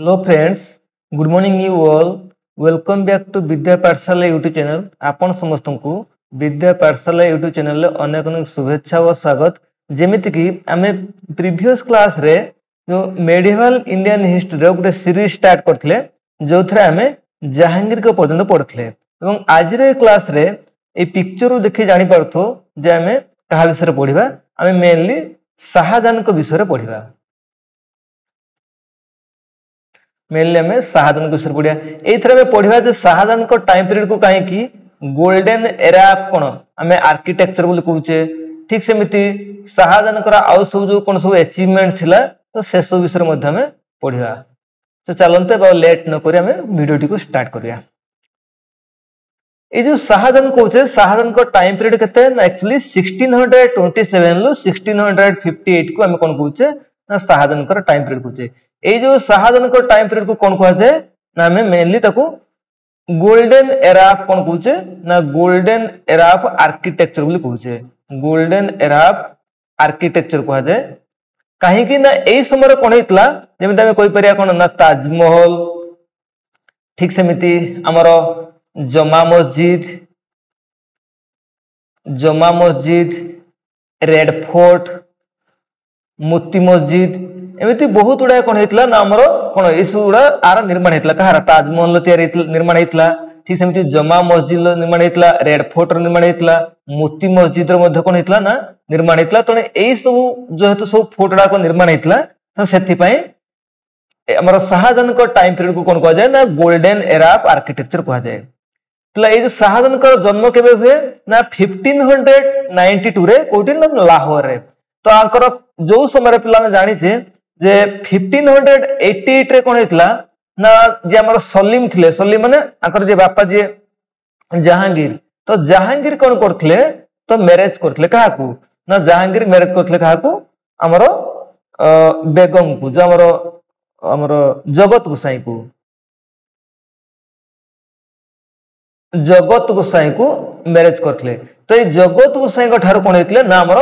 Hello friends, good morning you all. Welcome back to Vidya Pathshala YouTube channel. आपण समस्तଙ୍କୁ विद्या पाठशाला YouTube channel रे अनेक अनेक शुभेच्छा और स्वागत। जेमिति कि आमे प्रीवियस क्लास रे जो मेडिवल इंडियन हिस्ट्री रे गोटे सीरीज स्टार्ट करथिले जोथरे आमे जहांगीर के पर्यंत पढथिले एवं आज रे क्लास रे ए पिक्चर देखि जानि पारथो जे आमे कहा विषय पढिबा। आमे मेनली शाहजहां को विषय पढिबा। मेनली हमें शाहजहां के विषय पढ़िया। एथरे में पढ़िबा जे शाहजहां को टाइम पीरियड को काहे कि गोल्डन एरा ऑफ कोन हमें आर्किटेक्चर बोली कहूचे। ठीक सेमिति शाहजहां को आउ सब जो कोन सब अचीवमेंट थिला तो से सब विषय मध्ये हमें पढ़िबा। तो चलंते बा लेट न करी हमें वीडियो को स्टार्ट करिया। ए जो शाहजहां कहूचे शाहजहां को टाइम पीरियड केते ना एक्चुअली 1627 लो 1658 को हमें कोन कहूचे ना शाहजहां को टाइम पीरियड कहूचे। ए जो शाहजहां को टाइम पीरियड को कौन कहा जाए ना हमें मेनली ताको गोल्डन एरा ऑफ कौन कहूचे ना गोल्डन एरा ऑफ आर्किटेक्चर बोली कहूचे। गोल्डन एरा ऑफ आर्किटेक्चर कहा जाए कहीं कि ना एई समय कोन हितला जेमिति हमें कोइ परिया कोन ना ताजमहल ठीक सेमिति हमरो जमा मस्जिद रेड फोर्ट मोती मस्जिद एमिति बहुत गुडा कोन हेतला ना हमरो कोन एसुडा आर निर्माण हेतला कहार ताजमहल तयारी निर्माण हेतला। ठीक सेमिति जमा मस्जिद निर्माण हेतला रेड फोर्ट निर्माण हेतला मोती मस्जिद मध्ये कोन हेतला ना निर्माण हेतला। तने एई सब जो हेतु सब फोटोडा को निर्माण हेतला तो सेति पई हमरो शाहजहां को टाइम पीरियड को कोन कहा जाय ना गोल्डन एरा ऑफ आर्किटेक्चर कहा जाय। तला ए जो शाहजहां को जन्म केबे हुए ना 1592 रे कोठी ना लाहौर रे। तो आकर जो समय पिला में जानि छे जे 1588 रे कोन हेतला ना जे हमर सलीम थिले सलीम माने आकर जे बापा जे जहांगीर तो जहांगीर कोन करथले तो मैरिज करथले काहाकू ना जहांगीर मैरिज करथले काहाकू हमर बेगम को जो हमर जगत गोसाई को मैरिज करथले। तो ए जगत गोसाई को ठार कोन हेतले ना हमर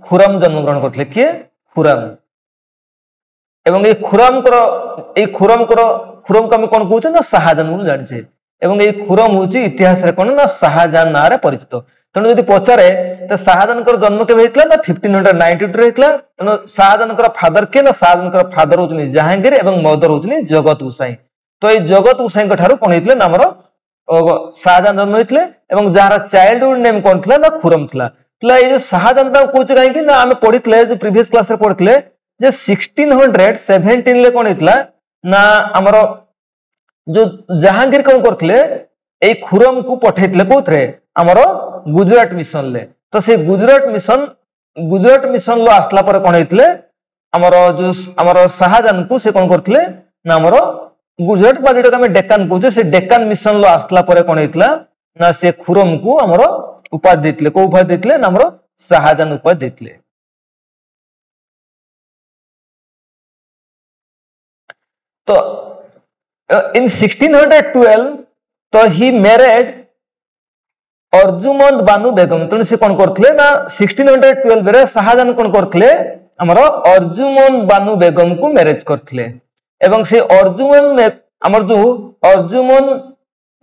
खुरम जन्म ग्रहण करथले के खुरम एवं खुरम को हम कौन कहूचे ना शाहजहां जानिछे एवं ये खुरम होची इतिहास रे कोन ना शाहजहां नाम रे परिचित। तने यदि पचारे तो शाहजहां को जन्म केबे हेतला ना 1592 रे हेतला। तने शाहजहां को फादर के ना शाहजहां को फादर होचनी जहांगीर एवं मदर होचनी जगत गोसाई। तो ये जगत गोसाई को ठारो कोन हेतले ना हमर शाहजहां जन्म हेतले एवं जहार चाइल्डहुड नेम कोन थला ना खुरम थला। तला ये जो शाहजहां ता कहूचे काहे कि ना हमें पढितले जो प्रीवियस क्लास रे पढितले जे 1617 ले कोन हेतला ना हमरो जो जहांगीर कोन करथले ए खुरम को पठेतले कोथरे हमरो गुजरात मिशन ले। तो से गुजरात मिशन लो आसला पर कोन हेतले हमरो जो हमरो शाहजहां को से कोन करथले ना हमरो गुजरात बा जेटा हम डेक्कन कहूचे से डेक्कन मिशन लो आसला पर कोन हेतला ना से खुरम को हमरो उपाधि देतले को उपाधि देतले ना हमरो शाहजहां उपाधि देतले। तो in 1612 तो ही मैरिड अर्जुमंद बानु बेगम। तो से कोन करथले ना 1612 रे शाहजहां कोन करथले हमरो अर्जुमंद बानु बेगम को मैरिज करथले एवं से हमर जो अर्जुमंद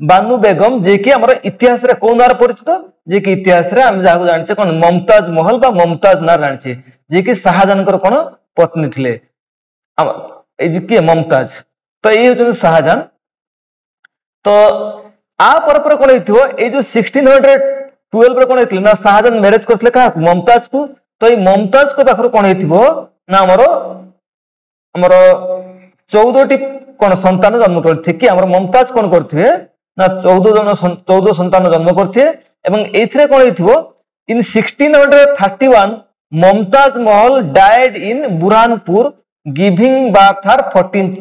बानु बेगम जे कि हमरो इतिहास रे कोन नार परिचित जे कि इतिहास रे हम जाको जानचे कोन मुमताज महल बा मुमताज नार जानचे जे कि शाहजहां को कोन पत्नी थिले ए मुमताज। तो ये होचन शाहजहां। तो आ पर कोन हेथियो ए जो 1612 रे कोन हेतले ना शाहजहां मैरिज करथले का मुमताज को। तो ए मुमताज को पाखर कोन हेथिबो ना हमरो 14 टी कोन संतान जन्म करथि कि हमर मुमताज कोन करथिबे ना 14 संतान जन्म करथिए एवं एथरे कोन हेथिबो इन 1631 Mumtaz Mahal died in Burhanpur giving birth her 14th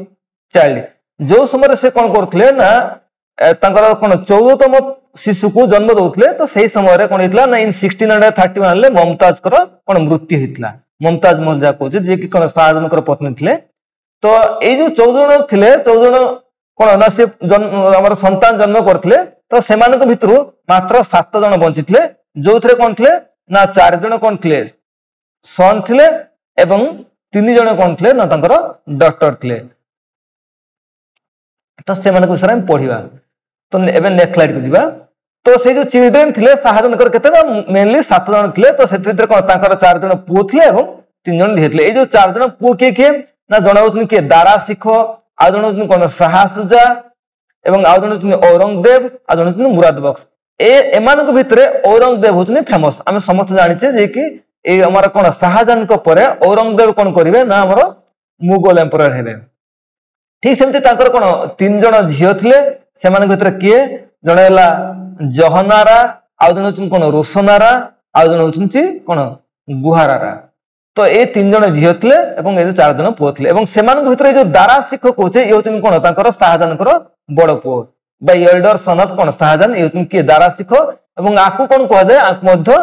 child. जो समय से कोन करथले ना तांकर कोन 14तम शिशु को जन्म दउथले तो सही समय रे कोन हितला ना इन 1631 ले मुमताज कर कोन मृत्यु हितला। मुमताज महल जा कहूचे जे कि कोन शाहजहां कर पत्नी थिले। तो ए जो 14 जन थिले 14 जन कोन ना से हमर संतान जन्म करथले तो सेमान को भितरु मात्र 7 जन बंचितले जोथरे कोन थिले ना 4 जन कोन थिले सन थिले एवं 3 जन कोन थिले ना तांकर डॉक्टर थिले। तो से मानक विषय में पढ़िबा। तो एबे नेक्स्ट स्लाइड को दिबा। तो से जो चिल्ड्रेन थिले शाहजहान कर केते ना मेनली 7 जन थिले। तो सेति भितर कोन तांकर 4 जन पुओ थिले एवं 3 जन झियो थिले। ए जो 4 जन पुओ के ना जण होतन के दारा शिखो, आ जण होतन कोन शाह सुजा एवं आ जण होतन औरंगजेब, आ जण होतन मुराद बख्श। एमान को भितरे औरंगजेब होतन फेमस। हम समस्त जानिचे जे कि ए हमर कोन शाहजहान को परे औरंगजेब कोन करिवे ना हमर मुगल एम्परर हेबे। ठीक सेमते तांकर कोन 3 जन झियो थिले। से मान भितर किए जण हैला जहनारा, आ जण होतन कोन रोशनारा, आ जण होतन कोन गुहारारा। तो ए 3 जन झियो थिले एवं ए 4 जन पुओ थिले। एवं से मान भितर जो दारा शिख कोचे ए होतन कोन तांकर शाहजहान कर बड़ पुओ बा एल्डर सन ऑफ कोन शाहजहान। ए होतन के दारा शिख एवं आकु कोन कह जाय आक मध्य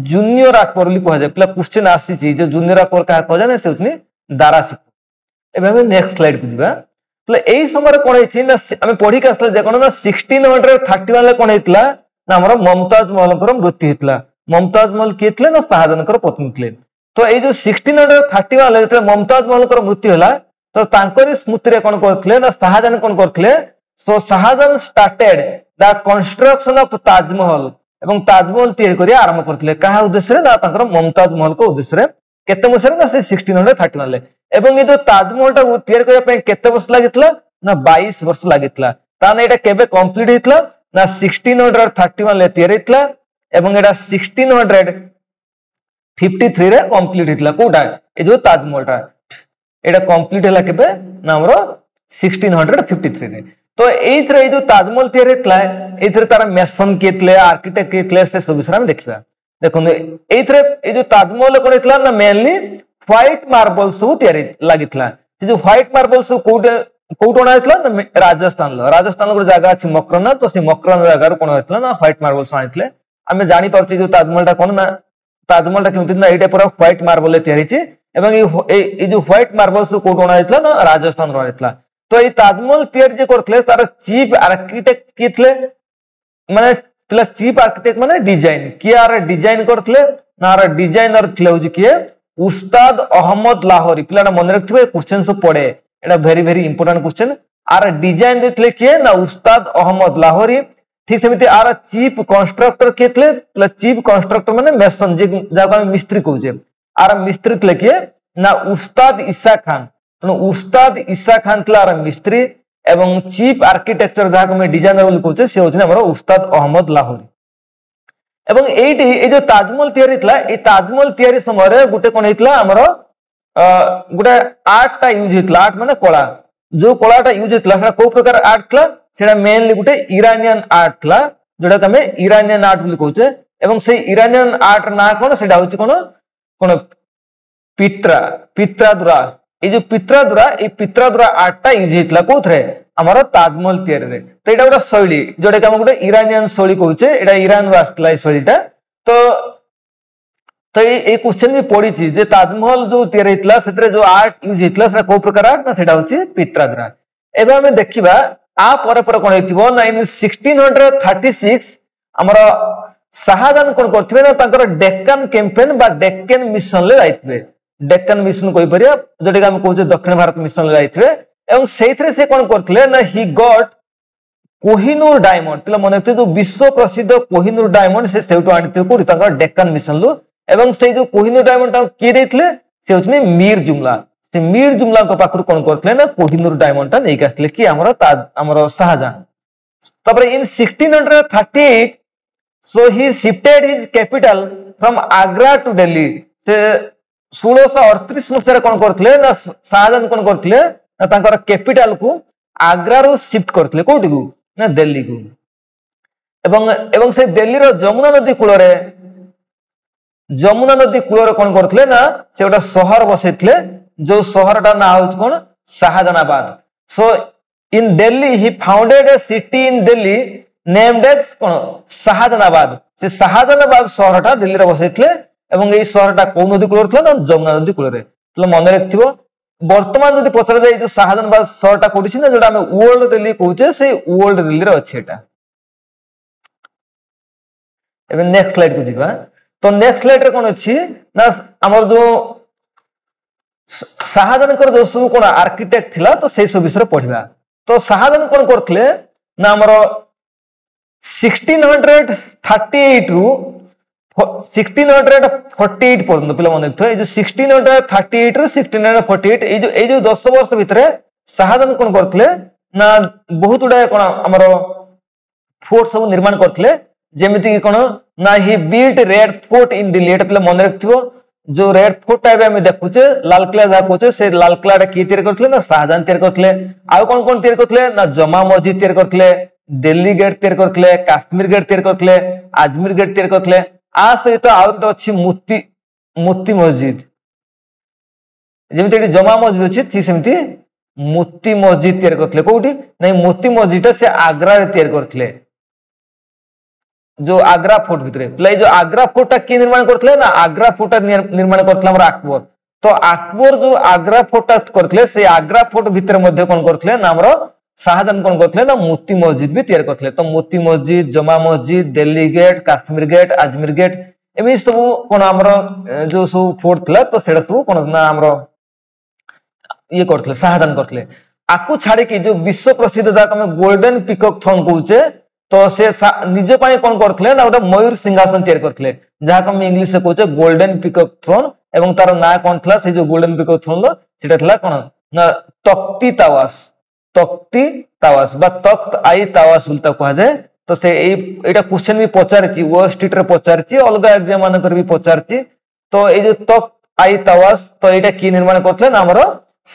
जूनियर अकबर बोली कह जाय। प्ला क्वेश्चन आसी छी जे जूनियर अकबर का कह जाय ना से होतन दारा शिख। एबे हम नेक्स्ट स्लाइड को दिबा। तो एई समय कोन हेछि ना हम पढी के असले जे कोन ना 1631 ले कोन हेतला ना हमर मुमताज महल कर मृत्यु हेतला। मुमताज महल के थिले ना शाहजहान कर पत्नी थिले। तो ए जो 1631 ले जे मुमताज महल कर मृत्यु हला तो तांकरी स्मृति रे कोन करथिले ना शाहजहान कोन करथिले। So Shahjahan started the construction of Taj Mahal एवं ताजमहल तैयारी करिया आरंभ करथिले। कहा उद्देश्य रे ना तांकर मुमताज महल को उद्देश्य रे केते मसरे ना से 1631 ले। एवं ये जो ताजमहल टा तैयार करिया पे केते वर्ष लागितला ना 22 वर्ष लागितला। ताने एटा केबे कंप्लीट हितला ना 1631 ले तैयार हितला एवं एटा 1653 रे कंप्लीट हितला। कोटा ए जो ताजमहल टा एटा कंप्लीट हला केबे ना हमरो 1653 रे। तो एइथरे जो ताजमहल तैयार हितला एइथरे तारा मेसन केतले आर्किटेक्ट केतले से सब विषय में देखिबा। देखो एइथरे ए जो ताजमहल कोन हितला ना मेनली व्हाइट मार्बल सब तैयारी लागितला। से जो व्हाइट मार्बल सब कोउटोना हितला ना राजस्थान को जगह अछि मकरना। तो से मकरना जगह रो कोन हितला ना व्हाइट मार्बल सब आनितले। हमें जानि परछि जो ताजमहल टा कोन ना ताजमहल टा केमति ना एटा पूरा व्हाइट मार्बल ले तैयारी छि एवं ए जो व्हाइट मार्बल सब कोउटोना हितला ना राजस्थान रो हितला। तो ए ताजमहल तैयारी जे करथले तार चीफ आर्किटेक्ट के थिले माने पिला चीफ आर्किटेक्ट माने डिजाइन किए आर डिजाइन करथले ना आर डिजाइनर थिले होजि किए उस्ताद अहमद लाहौरी। पिलाटा मन रखथिबे क्वेश्चन सब पड़े एटा वेरी वेरी इंपोर्टेंट क्वेश्चन। आर डिजाइन देथले किए ना उस्ताद अहमद लाहौरी। ठीक सेमिति आर चीफ कंस्ट्रक्टर केथले प्लस चीफ कंस्ट्रक्टर माने मेसन जे जाको हम मिस्त्री कहूजे। आर मिस्त्री थिले किए ना उस्ताद ईसा खान। तो उस्ताद ईसा खान थिला आर मिस्त्री एवं चीफ आर्किटेक्चर जाको हम डिजाइनर बोली कहूजे से होजने हमर उस्ताद अहमद लाहौरी। एवं एटी ए जो ताजमहल तैयारी थिला ए ताजमहल तैयारी समय रे गुटे कोन हितला हमरो गुटे आर्ट टा यूज हितला। आर्ट माने कला जो कलाटा यूज हितला सेटा को प्रकार आर्ट थिला सेटा मेनली गुटे इरानियन आर्ट थिला जोटा के हमें इरानियन आर्ट बोली कहूचे। एवं से इरानियन आर्ट ना कोन सेटा होची कोन कोन पित्रादुरा। ए जो पित्रादुरा आर्ट टा यूज हितला कोथरे हमर ताजमहल तैयारी रे। तो एटा गोटे शैली जोटा कि हम गोटे इरानियन शैली कहूचे। एटा ईरान रो आस्टला ए शैलीटा। तो ए क्वेश्चन भी पड़ी छि जे ताजमहल जो तैयारी हितला सेतरे जो आर्ट यूज हितला सेटा को प्रकार आर्ट ना सेटा होची पित्रादुरा। एबे हम देखिबा आ परे परे कोन हेतिबो ना इन 1636 हमर शाहजहान कोन करथिबे ना तांकर डेक्कन कैंपेन बा डेक्कन मिशन ले जाइथिबे। डेक्कन मिशन कहि परिया जोटा कि हम कहूचे दक्षिण भारत मिशन ले जाइथिबे। एवं सेइथरे से कोन करथिले ना ही गॉट कोहिनूर डायमंड। पिला मन रखते जो विश्व प्रसिद्ध कोहिनूर डायमंड से सेउटो आनिते कोडी तांकर डेक्कन मिशन लो। एवं से जो कोहिनूर डायमंड ता के देथिले से होचने मीर जुमला। से मीर जुमला को पाखर कोन करथिले ना कोहिनूर डायमंड ता नै कास्थिले कि हमर शाहजहान। तबरे इन 1638 so he shifted his capital from Agra to Delhi। से 1638 मसरे कोन करथिले ना शाहजहान कोन करथिले ना तांकर कैपिटल को आग्रा रो शिफ्ट करथिले कोठी को ना दिल्ली को। एवं से दिल्ली रो जमुना नदी कूल रे कोन करथिले ना से गोटा शहर बसेथिले जो शहरटा ना होच कोन Shahjahanabad. So in Delhi he founded a city in Delhi named as कोन शाहजहानाबाद। से शाहजहानाबाद शहरटा दिल्ली रे बसेथिले एवं ए शहरटा को नदी कूल रे थिला ना जमुना नदी कूल रे। तो मन रखथिबो वर्तमान जदि पचरा जाय जो शाहजहानाबाद शहरटा कोठी छी ना जोटा हम ओल्ड दिल्ली कहूचे से ओल्ड दिल्ली रे अछि एटा। एबे नेक्स्ट स्लाइड को दिबा। तो नेक्स्ट स्लाइड रे कोन अछि ना हमर जो शाहजहान कर जो सब कोन आर्किटेक्ट थिला तो से सब विषय पढिबा। तो शाहजहां कौन करथिले ना हमरो 1638 रु 1648 पर्यंत पिला मन देखथो ए जो 1638 रु 1648 ए जो 10 वर्ष भितरे शाहजहां कौन करथिले ना बहुत उडा कोन हमरो फोर्ट सब निर्माण करथिले जेमिति कि कोन ना ही बिल्ट रेड फोर्ट इन दिल्ली एटा पिला मन रखथिबो जो रेड फोर्ट टाइप में देखुचे लाल किला जा कोचे से लाल किला की तैयार करथिले ना शाहजहां तैयार करथिले आ कोन तैयार करथिले ना जमा मस्जिद तैयार करथिले दिल्ली गेट तैयार करथिले काश्मीर गेट तैयार करथिले अजमेर गेट तैयार करथिले आ सहित आउट अछि मोती मस्जिद जेमिति जमा मस्जिद अछि थी सेमिति मोती मस्जिद तैयार करथिले कोठी नै मोती मस्जिद से आगरा रे तैयार करथिले जो आगरा फोर्ट भितरे प्ले जो आगरा फोर्ट की निर्माण करथिले ना आगरा फोर्ट निर्माण करथिले हमर अकबर तो अकबर जो आगरा फोर्ट करथिले से आगरा फोर्ट भितरे मध्ये कोन करथिले ना हमर शाहजहां कोन करथिले ना मोती मस्जिद भी तैयार करथिले तो मोती Masjid Jama Masjid Delhi gate Kashmir gate Ajmer gate एमि सब कोन हमर जो सब फोर्ट थला तो सेडा सब कोन ना हमर ये करथिले शाहजहां करथिले आकु छाडी कि जो विश्व प्रसिद्ध जाक हम गोल्डन पीकॉक थ्रोन कहूचे तो से निजे पाई कोन करथिले ना ओटा मयूर सिंहासन तैयार करथिले जाक हम इंग्लिश से कहूचे गोल्डन पीकॉक थ्रोन एवं तार ना कोन थला से जो गोल्डन पीकॉक थ्रोन लो सेटा थला कोन ना तख्ती तावास बा तख्त आई तावास बोलता कहा जाए तो से एटा क्वेश्चन भी पचारची वो स्टेट रे पचारची अलग एग्जाम मानकर भी पचारची तो ए जो तख्त आई तावास तो एटा की निर्माण करथिले ना हमरो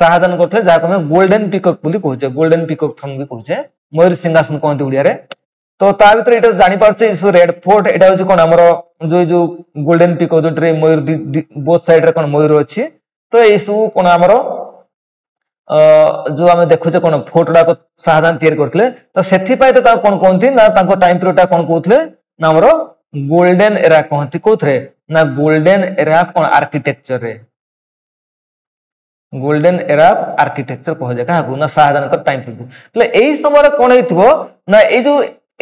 शाहजहां करथिले जाक हम गोल्डन पीकॉक बोली कहूचे गोल्डन पीकॉक थ्रोन भी कहूचे मयूर सिंहासन कहते ओडिया रे तो ता भीतर एटा जानि पारछे सो रेड फोर्ट एटा होचे कोन हमरो जो गोल्डन पीकॉक जोटरे मयूर बोथ साइड रे कोन मयूर अछि तो ए सब कोन हमरो जो हमें देखुचे कोन फोर्ट डा को शाहजहां तैयार करथिले तो सेथि पाई तो ता कोन कोनथि ना ताको टाइम पीरियड टा कोन कहथले ना हमरो गोल्डन एरा कहथि कोथरे ना गोल्डन एरा कोन आर्किटेक्चर रे गोल्डन एरा आर्किटेक्चर कह जाय का ना शाहजहां का टाइम पीरियड तले एई समय रे कोन हेतिबो ना ए जो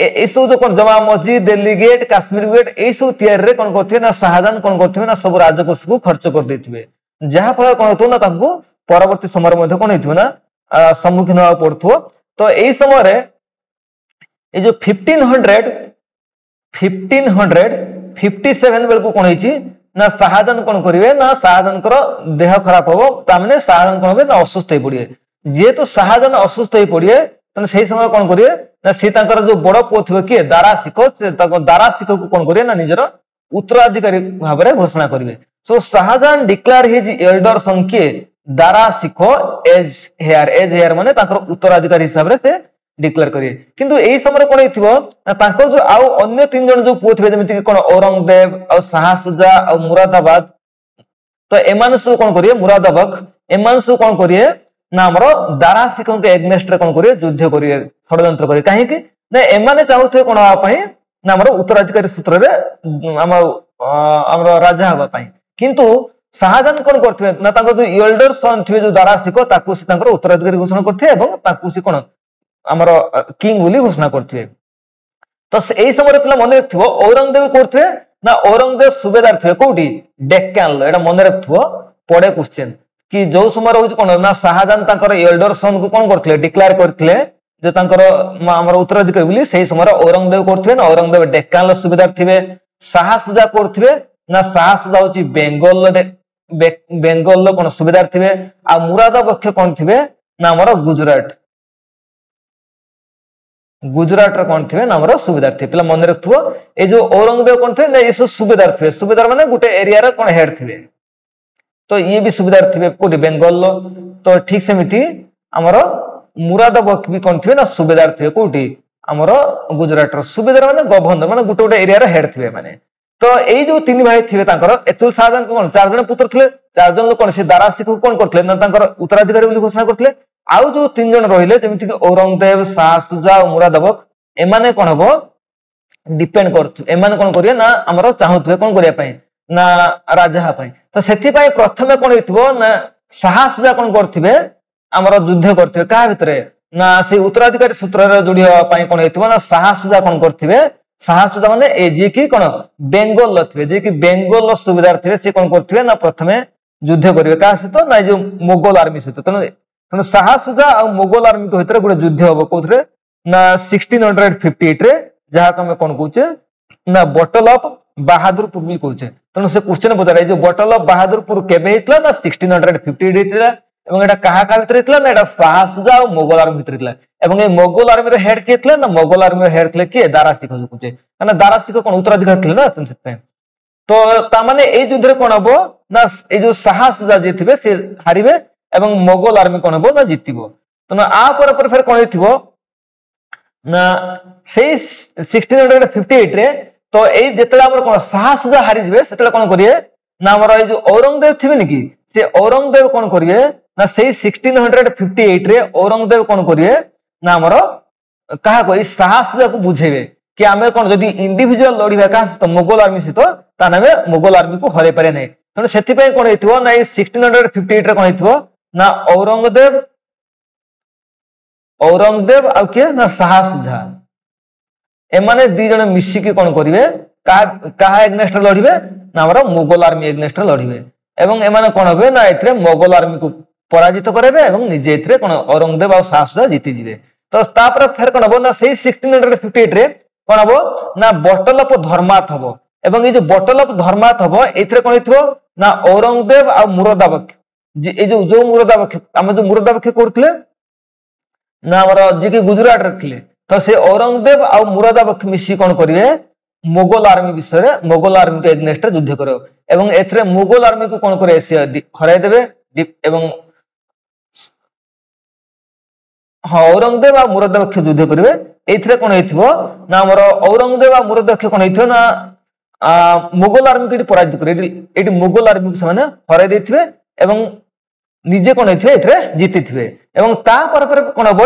ए सब जो कोन जमा मस्जिद दिल्ली गेट काश्मीर गेट ए सब तैयार रे कोन करथिबे ना शाहजहां कोन करथिबे ना सब राजकोष को खर्च कर देथिबे जहा फल कोन होतो ना ताको परवर्ती समय मध्ये कोन हेतिबो ना सम्मुखीन होआ पड़थो तो एई समय रे ए जो 1557 बेल को कोन हेची ना शाहजहां कोन करिवे ना शाहजहां कर देह खराब होबो ता माने शाहजहां कोन होबे ना असुस्थ हे पड़िए जे तो शाहजहां असुस्थ हे पड़िए तने सेही समय कोन करिवे ना से तांकर जो बड़ पुओ थिबे के दारा शिखो से ताको दारा शिखो को कोन करिवे ना निजर उत्तराधिकारी भाबरे घोषणा करिवे so Shahjahan declare his elder son के दारा शिखो एज हेयर माने तांकर उत्तराधिकारी हिसाब रे से डिक्लेयर करिए किंतु एही समय कोन हेथिबो ना तांकर जो आउ अन्य तीन जन जो पुओ थिबे जेमिति कोन औरंगजेब और शाह सुजा और मुरादाबाद तो एमान सब कोन करिए मुरादाबाद एमान सब कोन करिए ना हमरो दारा शिखो के एग्नेस्ट रे कोन करिए युद्ध करिए षडयंत्र करिए काहे कि ना एमाने चाहुथे कोन आ पई ना हमरो उत्तराधिकारी सूत्र रे हमरो राजा हवा पई किंतु शाहजहां कोन करथिबे ना ताको जो एल्डर सन थिबे जो दारा शिखो ताकू से तांकर उत्तराधिकारी घोषणा करथे एवं ताकू से कोन हमरो किंग बोली घोषणा करथिबे तो एही समय पिला मन रखथिबो औरंगजेब करथिबे ना औरंगजेब सुबेदार थिबे कोठी डेक्कन लो एटा मन रखथिबो पड़े क्वेश्चन कि जो समय रहउछ कोन ना शाहजहां तांकर एल्डर सन को कोन करथिले डिक्लेयर करथिले जो तांकर हमरो उत्तराधिकारी बोली सेही समय औरंगजेब करथिबे ना औरंगजेब डेक्कन लो सुबेदार थिबे शाह सुजा करथिबे ना शाह सुजा होची बेंगल लो कोन सुबेदार थिबे आ मुरादाबाद कोन थिबे ना हमरो गुजरात रे कोन थिबे ना हमरो सुबेदार थिबे पिला मन रखथुओ ए जो औरंगजेब कोन थिबे ना ए सब सुबेदार थिबे सुबेदार माने गुटे एरिया रे कोन हेड थिबे तो ये भी सुबेदार थिबे कोडी बेंगल लो तो ठीक सेमिति हमरो मुरादाबाद भी कोन थिबे ना सुबेदार थिबे कोडी हमरो गुजरात रो सुबेदार माने गवर्नर माने गुटे गुटे एरिया रे हेड थिबे माने तो एई जो तीन भाई थिबे तांकर एक्चुअल शाहजहां कोन चार जन पुत्र थिले चार जन लोक कोन से दारा शिखो कोन करथले ना तांकर उत्तराधिकारी बोली घोषणा करथले आउ जो तीन जन रहिले जेमिति कि औरंगजेब शाह सुजा और मुरादाबाद एमाने कोन हबो डिपेंड करथु एमाने कोन करिया ना हमरो चाहुथबे कोन करिया पई ना राजा पई तो सेथि पई प्रथमे कोन हेतबो ना शाह सुजा कोन करथिबे हमरो युद्ध करथिबे का भितरे ना से उत्तराधिकारी सूत्र रे जोडी होआ पई कोन हेतबो ना शाह सुजा कोन करथिबे शाह सुजा माने ए जे कि कोन बेंगल लथिबे जे कि बेंगल लो सुबेदार थिबे से कोन करथिबे ना प्रथमे युद्ध करिवे का से तो ना जो मुगल आर्मी से तो ତେଣୁ ଶାହା ସୁଜା ଆଉ ମୋଗଲ ଆର୍ମୀଙ୍କ ଭିତରେ ଗୋଟେ ଯୁଦ୍ଧ ହବ କୋଉଥିରେ ନା 1658 ରେ, ଯାହାକୁ ଆମେ କଣ କହୁଛେ ନା ବଟଲ ଅଫ ବାହାଦୁରପୁର ବି କହୁଛେ। ତେଣୁ ସେ କ୍ୱେଶ୍ଚନ ପଚାରେ ଏଇ ଯୋଉ ବଟଲ ଅଫ ବାହାଦୁରପୁର କେବେ ହେଇଥିଲା ନା 1658 ହେଇଥିଲା, ଏବଂ ଏଟା କାହା କାହା ଭିତରେ ହେଇଥିଲା ନା ଏଟା ଶାହା ସୁଜା ଆଉ ମୋଗଲ ଆର୍ମୀ ଭିତରେ ହେଇଥିଲା। ଏବଂ এই মোগল আর্মির হেড কে ଥିଲେ না মোগল আর্মির হেড ଥିଲେ কিଏ দারা শিখ কହୁଛେ, কারণ দারা শিখ কোন উত্তরাধিকারী ଥିଲେ না ସେଥିପାଇଁ। তো তা মানে এই যুদ্ধে কোন হবো না এই যে ଶାହା ସୁଜା ଯିଏ ଥିବେ ସେ ହାରିବେ ଏବଂ ମୋଗଲ ଆର୍ମୀ কোন হবো না ଜିତିବ। ତେଣୁ ଆ ପରେ ପରେ ଫେର কোন ହେଇଥିବ ନା ସେଇ 1658 ରେ তো এই যেତେବେଳେ ଆମର কোন ଶାହା ସୁଜା ହାରିଯିବେ ସେତେବେଳେ কোন କରିବେ ନା ଆମର এই ଯୋଉ ଔରଙ୍ଗଜେବ ଥିବେନି କି ସେ ଔରଙ୍ଗଜେବ কোন କରିବେ ନା ସେଇ 1658 ରେ ଔରଙ୍ଗଜେବ কোন କରିବେ ନା ଆମର କାହାକୁ ଏଇ ଶାହା ସୁଜାକୁ ବୁଝେଇବେ कि आमे कोन जदी इंडिविजुअल लड़िबा का तो मोगल आर्मी सहित ताने में मोगल आर्मी को हरै पारे नै। तने सेति पय कोन हेतिबो ना 1658 रे कोन हेतिबो ना औरंगजेब आ के ना ଶାହା ସୁଜା एमाने दी जण मिसी के कोन करिवे का एग्नेस्ट लड़िबे ना हमर मोगल आर्मी एग्नेस्ट लड़िबे एवं एमाने कोन होबे ना एथरे मोगल आर्मी को पराजित करबे एवं निजे एथरे कोन औरंगजेब आ ଶାହା ସୁଜା जीति जिवे। तो तापर फेर कोन होबो ना सेही 1658 रे कोन हबो ना बटल ऑफ धर्मात हबो एवं ए जो बटल ऑफ धर्मात हबो एथरे कोन हेतिबो ना औरंगजेब आ मुरादाबख ए जो मुरादाबख हम जो मुरादाबख करथले ना हमर जे कि गुजरात रखले तो से औरंगजेब आ मुरादाबख मिसी कोन करिवे मोगल आर्मी विषय रे मोगल आर्मी के एग्नेस्ट युद्ध करो एवं एथरे मोगल आर्मी को कोन करे से हराय देबे एवं हाँ औरंगजेब आ मुरादाबख युद्ध करिवे एथरे कोन हेतिबो ना हमर औरंगजेब आ मुरादाबख कोन हेतिबो ना मोगल आर्मी के पराजित करे एटी मोगल आर्मी को समान हराय देथिबे एवं निजे कोन हेथिबे एथरे जीतिथिबे एवं ता पर कोन हबो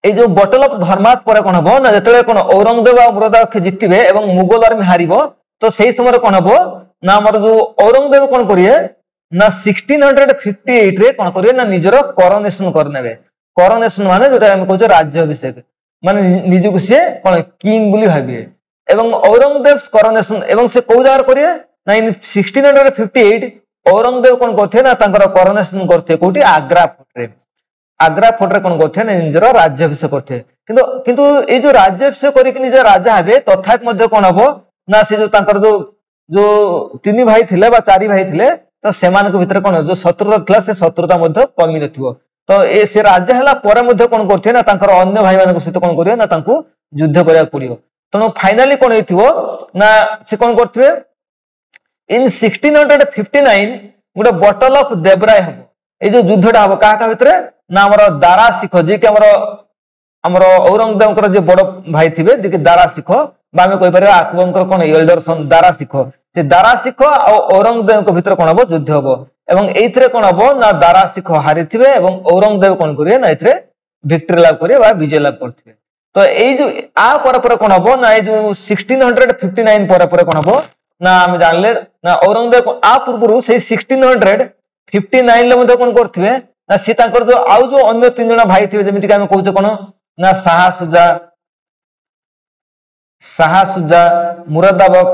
ए जो बटल ऑफ धर्मात पर कोन हबो ना जतले कोन औरंगजेब आ मुरादाबख जीतिबे एवं मोगल आर्मी हारिबो तो सेही समय कोन हबो ना हमर जो औरंगजेब कोन करिए ना 1658 रे कोन करिए ना निजरो कोरोनेशन करनेबे। कोरोनेशन माने जोटा हम कहजो राज्याभिषेक माने निजु को से कोन किंग बुली भाबिए एवं औरंगजेब कोरोनेशन एवं से को जार करिए ना इन 1658 औरंगजेब कोन करथे ना तांकर कोरोनेशन करथे कोठी आग्रा फोर्ट रे कोन करथे ना निजरो राज्याभिषेक करथे किंतु ए जो राज्याभिषेक करी कि निज राजा हेबे तथापि मध्ये कोन हबो ना से जो तांकर जो तीन भाई थिले बा चारि भाई थिले तो सेमान को भीतर कोन जो शत्रुता थिला से शत्रुता मध्ये कमी नथिबो तो ए से राजा हला परे मध्ये कोन करथे ना तांकर अन्य भाई मानक सहित कोन करियो ना तांकू युद्ध करिया पड़ियो। तनो फाइनली कोन हेतिबो ना से कोन करथबे इन 1659 गुडे बटल ऑफ देवराय हबो ए जो युद्धटा हबो का भीतर ना हमर दारा शिख जे कि हमर औरंगजेब जे बड़ भाई थिबे जे कि दारा शिख बा हमें कहि परिबा अकबर कोन एल्डर सन दारा शिख से दारा शिख आ औरंगजेब को भीतर कोन हबो युद्ध हबो एवं एथरे कोन हबो ना दारा शिख हारिथिबे एवं औरंगजेब कोन करिए ना एथरे विक्ट्री लाभ करिए बा विजय लाभ करथिबे। तो ए जो आ पर कोन हबो ना ए जो 1659 पर कोन हबो ना हम जानले ना औरंगजेब आ पूर्वरु से 1659 ले मध्ये कोन करथिबे ना सी तांकर जो आउ जो अन्य तीन जणा भाई थिबे जेमिति कि हम कहूचे कोन ना ଶାହା ସୁଜा मुरादाबख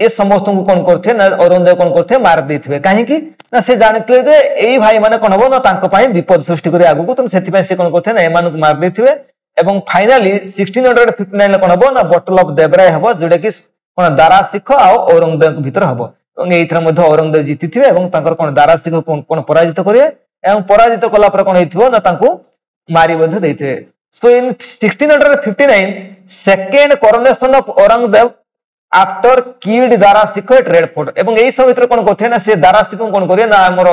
ए समस्त को कोन करथे ना औरंगजेब कोन करथे मार देथिबे काहे कि ना से जानितले जे एई भाई माने कोन हबो ना तांको पई विपद सृष्टि करी आगु को त सेति पई से कोन करथे ना एमान को मार देथिबे एवं फाइनली 1659 ले कोन हबो ना बटल ऑफ देवराय हबो जोडे कि कोन दारा शिख आ औरंगजेब के भीतर हबो एवं एइथरा मध्ये औरंगजेब जीतिथिबे एवं तांकर कोन दारा शिख कोन पराजित करिए एवं पराजित कला पर कोन हेथिबो ना तांको मारी बंध देथिबे। सो इन 1659 second coronation of Aurangzeb after killed Dara Sikh eight red fort एवं एई सब भीतर कोन करथे ना से दारा शिख कोन करिए ना हमर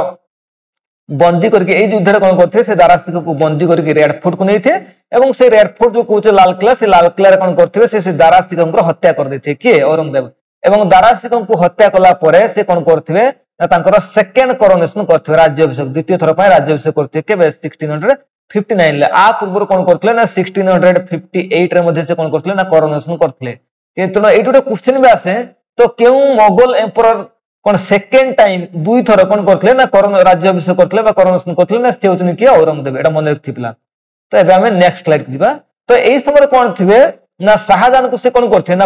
बंदी करके एई युद्ध रे कोन करथे से दारा शिख को बंदी करके रेड फोर्ट को नैथे एवं से रेड फोर्ट जो कहूचे लाल किला से लाल किला रे कोन करथिबे से दारा शिख को हत्या कर देथे के औरंगजेब एवं दारा शिख को हत्या कला परे से कोन करथिबे ना तांकर सेकंड कोरोनेशन करथिबे राज्याभिषेक द्वितीय थर पय राज्याभिषेक करथिबे केबे 1659 ले आ पूर्व कोन करथले ना 1658 रे मध्ये से कोन करथले ना कोरोनेशन करथले किंतु एटुटे क्वेश्चन भी आसे तो केउ मोगल एम्परर कोन सेकंड टाइम दुई थर कोन करथले ना राज्याभिषेक करथले बा कोरोनेशन करथले ना से होचनी कि औरंगजेब एटा मन रखथिबला। तो एबे हमें नेक्स्ट स्लाइड दिबा। तो एई समय कोन थिबे ना शाहजहां को से कोन करथे ना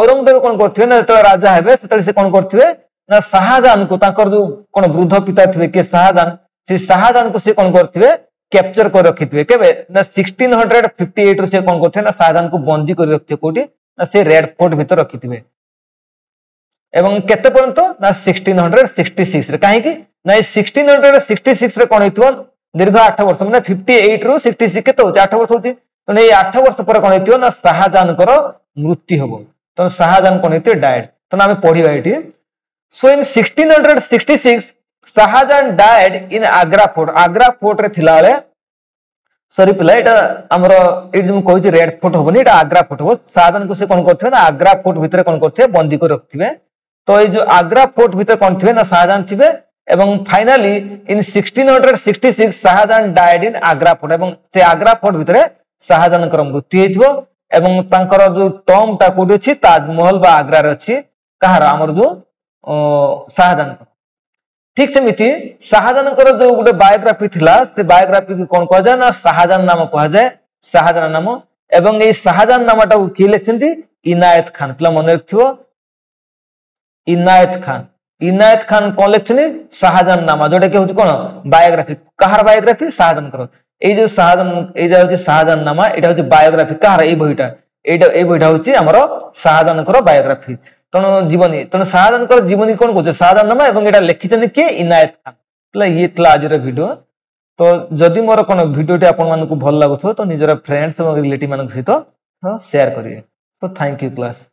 औरंगजेब कोन करथे ना त राजा हेबे सेतले से कोन करथिबे ना शाहजहान को ताकर जो कोन वृद्ध पिता थिबे के शाहजहान से शाहजहान को से कोन करथिबे कैप्चर कर रखिथिबे केबे ना 1658 रो से कोन करथे ना शाहजहान को बंदी कर रखथे कोठी ना से रेड फोर्ट भीतर रखिथिबे एवं केते पर्यंत ना 1666 रे काहे कि ना 1666 रे कोन हेतु दीर्घ 8 वर्ष माने 58 रो 66 केते होते 8 वर्ष होती तो ने 8 वर्ष पर कोन हेतु ना शाहजहान कर मृत्यु हबो तो शाहजहान कोन हेतु डाइड तो ना हमें पढिबा एठी सो इन 1666 Shah Jahan died in Agra fort रे थिला बेले सॉरी पिला एटा हमर एट जो कहै छी रेड फोर्ट होबनी एटा आग्रा फोर्ट हो शाहजहान को से कोन करथे ना आग्रा फोर्ट भीतर कोन करथे बंदी कर रखथिबे तो ए जो आग्रा फोर्ट भीतर कोन थिबे ना शाहजहान थिबे एवं finally in 1666 Shah Jahan died in Agra fort एवं से आग्रा फोर्ट भीतर शाहजहान कर मृत्यु हेथिबो एवं तांकर जो टॉम ता कोडी अछि ताजमहल बा आग्रा रे अछि कहार हमर जो शाहजहान ठीक सेमिति शाहजहान कर जो गोटे बायोग्राफी थिला से बायोग्राफी को कोन कह जाय ना शाहजहान नाम कह जाय शाहजहान नाम एवं ए शाहजहान नामटा को की लिखचंती इनायत खान पिला मन रखथिबो इनायत खान कोन लिखछनी शाहजहान नाम जोटा के होछ कोन बायोग्राफी कहार बायोग्राफी शाहजहान कर ए जो शाहजहान ए जा होछ शाहजहान नाम एटा होछ बायोग्राफी कहार ए बहिटा ए बहिटा होछ हमरो शाहजहान कर बायोग्राफी तनो जीवनी तनो शाहजहान कर जीवनी कोन कहछ शाहजहान नाम एवं एटा लिखितनि के इनायत खान पला ये तला आज रे वीडियो तो जदि मोर कोन वीडियोटी आपन मानकु भल लागुथो तो निजरा फ्रेंड्स एवं रिलेटिव मानक सहित शेयर करिए तो थैंक यू क्लास।